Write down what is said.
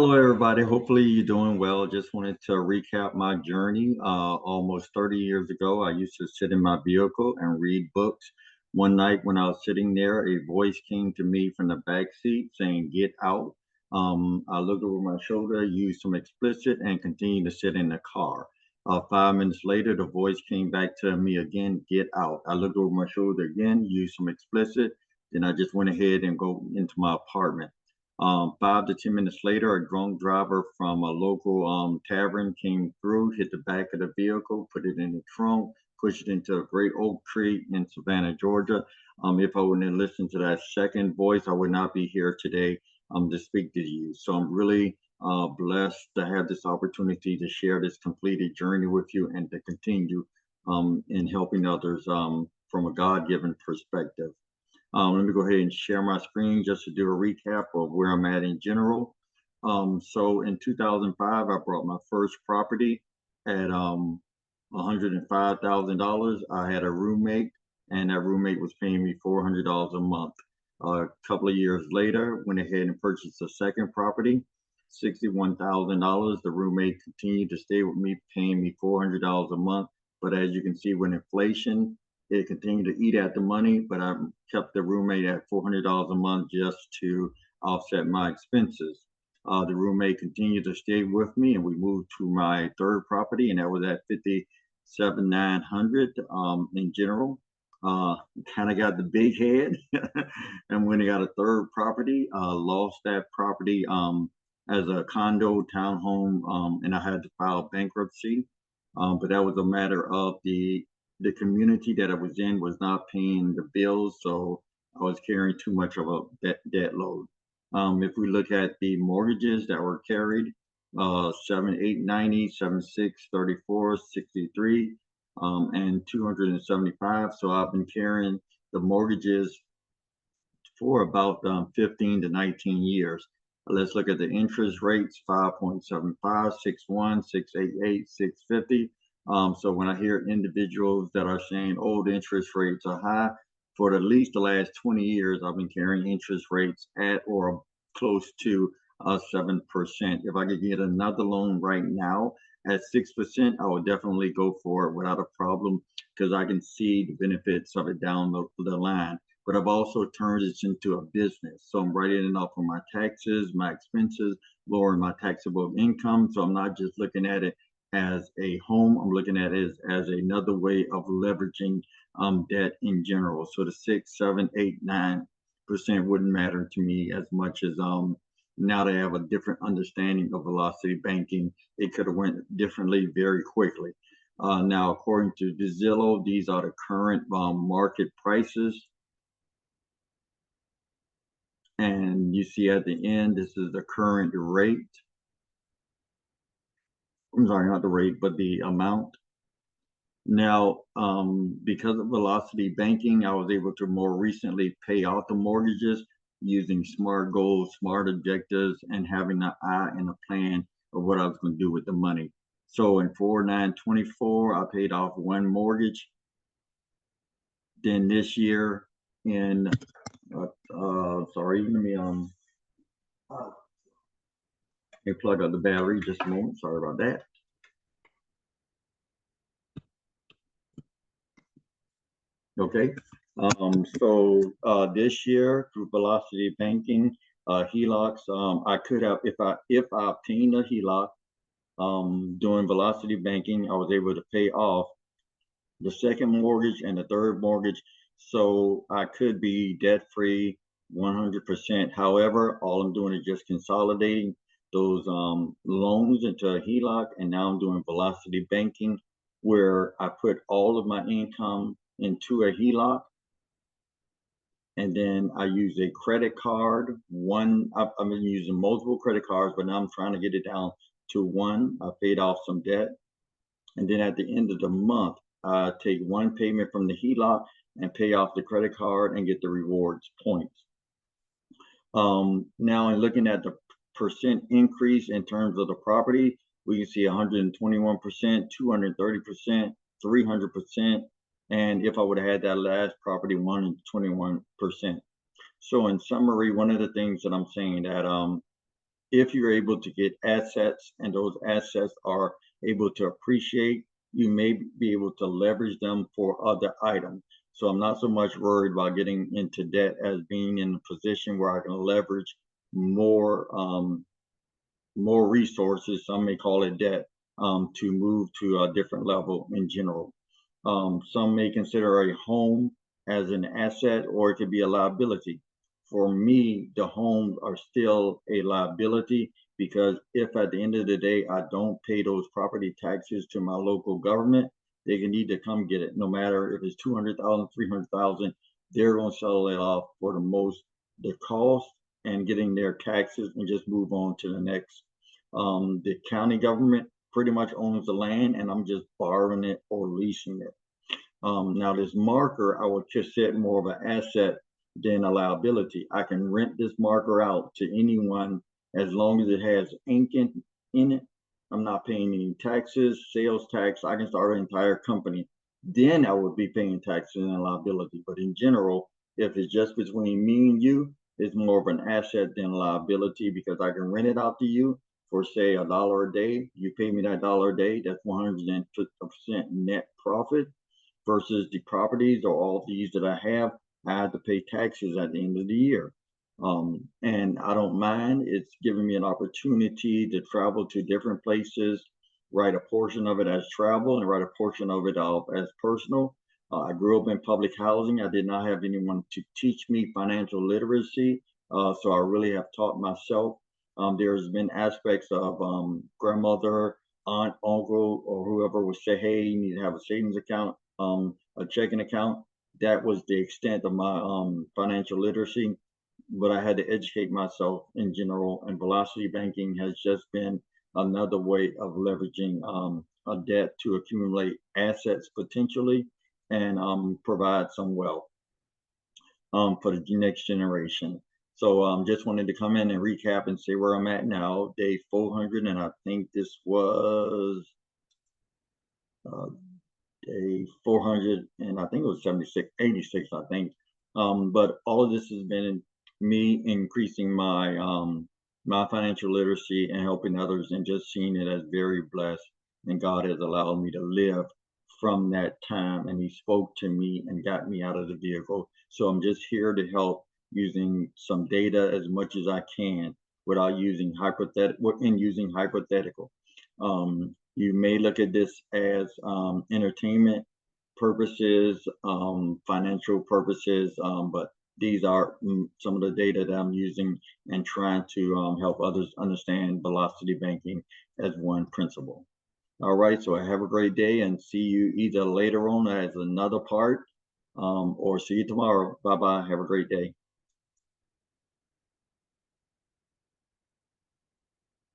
Hello, everybody. Hopefully you're doing well. Just wanted to recap my journey. Almost 30 years ago, I used to sit in my vehicle and read books. One night when I was sitting there, a voice came to me from the back seat saying, "Get out." I looked over my shoulder, used some explicit, and continued to sit in the car. 5 minutes later, the voice came back to me again, "Get out." I looked over my shoulder again, used some explicit, then I just went ahead and go into my apartment. 5 to 10 minutes later, a drunk driver from a local tavern came through, hit the back of the vehicle, put it in the trunk, pushed it into a great oak tree in Savannah, Georgia. If I wouldn't have listened to that second voice, I would not be here today to speak to you. So I'm really blessed to have this opportunity to share this completed journey with you and to continue in helping others from a God-given perspective. Let me go ahead and share my screen just to do a recap of where I'm at in general. So in 2005, I bought my first property at $105,000. I had a roommate, and that roommate was paying me $400 a month. A couple of years later, went ahead and purchased a second property, $61,000. The roommate continued to stay with me, paying me $400 a month. But as you can see, with inflation, it continued to eat at the money, but I kept the roommate at $400 a month just to offset my expenses. The roommate continued to stay with me, and we moved to my third property, and that was at 57,900 in general. Kind of got the big head, and when I got a third property, lost that property as a condo townhome, and I had to file bankruptcy. But that was a matter of the community that I was in was not paying the bills, so I was carrying too much of a debt load. If we look at the mortgages that were carried, 7,890, 7,634, 63, and 275. So I've been carrying the mortgages for about 15 to 19 years. Let's look at the interest rates: 5.75, 6.1, 6.88, 6.50. So when I hear individuals that are saying, "Oh, the interest rates are high," for at least the last 20 years, I've been carrying interest rates at or close to 7%. If I could get another loan right now at 6%, I would definitely go for it without a problem because I can see the benefits of it down the line. But I've also turned this into a business. So I'm writing it off for my taxes, my expenses, lowering my taxable income. So I'm not just looking at it as a home. I'm looking at it as another way of leveraging debt in general. So the 6, 7, 8, 9% wouldn't matter to me as much as now that I have a different understanding of velocity banking, it could have went differently very quickly. Now, according to Zillow, these are the current market prices. And you see at the end, this is the current rate. I'm sorry, not the rate, but the amount. Now, because of velocity banking, I was able to more recently pay off the mortgages using smart goals, smart objectives, and having an eye and a plan of what I was going to do with the money. So in 4/9/24, I paid off one mortgage. Then this year in, sorry, let me plug up the battery just a moment. Sorry about that. Okay. So this year through velocity banking, HELOCs, I could have if I obtained a HELOC doing velocity banking, I was able to pay off the second mortgage and the third mortgage, so I could be debt free 100%. However, all I'm doing is just consolidating those loans into a HELOC, and now I'm doing velocity banking where I put all of my income into a HELOC, and then I use a credit card. I've been using multiple credit cards, but now I'm trying to get it down to one. I paid off some debt, and then at the end of the month, I take one payment from the HELOC and pay off the credit card and get the rewards points. Now, in looking at the percent increase in terms of the property, we can see 121%, 230%, 300%, and if I would have had that last property, 121%. So in summary, one of the things that I'm saying that if you're able to get assets and those assets are able to appreciate, you may be able to leverage them for other items. So I'm not so much worried about getting into debt as being in a position where I can leverage more more resources, some may call it debt, to move to a different level in general. Some may consider a home as an asset or it could be a liability. For me, the homes are still a liability because if at the end of the day I don't pay those property taxes to my local government, they can need to come get it. No matter if it's 200,000, 300,000, they're going to sell it off for the cost and getting their taxes and just move on to the next. The county government pretty much owns the land and I'm just borrowing it or leasing it. Now this marker, I would consider more of an asset than a liability. I can rent this marker out to anyone as long as it has ink in it. I'm not paying any taxes, sales tax. I can start an entire company. Then I would be paying taxes and liability. But in general, if it's just between me and you, it's more of an asset than a liability because I can rent it out to you for say $1 a day. You pay me that $1 a day, that's 150% net profit versus the properties or all these that I have to pay taxes at the end of the year. And I don't mind. It's giving me an opportunity to travel to different places, write a portion of it as travel and write a portion of it as personal. I grew up in public housing. I did not have anyone to teach me financial literacy, so I really have taught myself. There's been aspects of grandmother, aunt, uncle, or whoever would say, hey, you need to have a savings account, a checking account. That was the extent of my financial literacy, but I had to educate myself in general. And velocity banking has just been another way of leveraging a debt to accumulate assets potentially and provide some wealth for the next generation. So just wanted to come in and recap and say where I'm at now, day 400, and I think this was day 400, and I think it was 76, 86, I think. But all of this has been me increasing my my financial literacy and helping others and just seeing it as very blessed. And God has allowed me to live from that time, and He spoke to me and got me out of the vehicle. So I'm just here to help using some data as much as I can without using hypothetical. You may look at this as entertainment purposes, financial purposes, but these are some of the data that I'm using and trying to help others understand velocity banking as one principle. All right, so have a great day and see you either later on as another part or see you tomorrow. Bye-bye. Have a great day.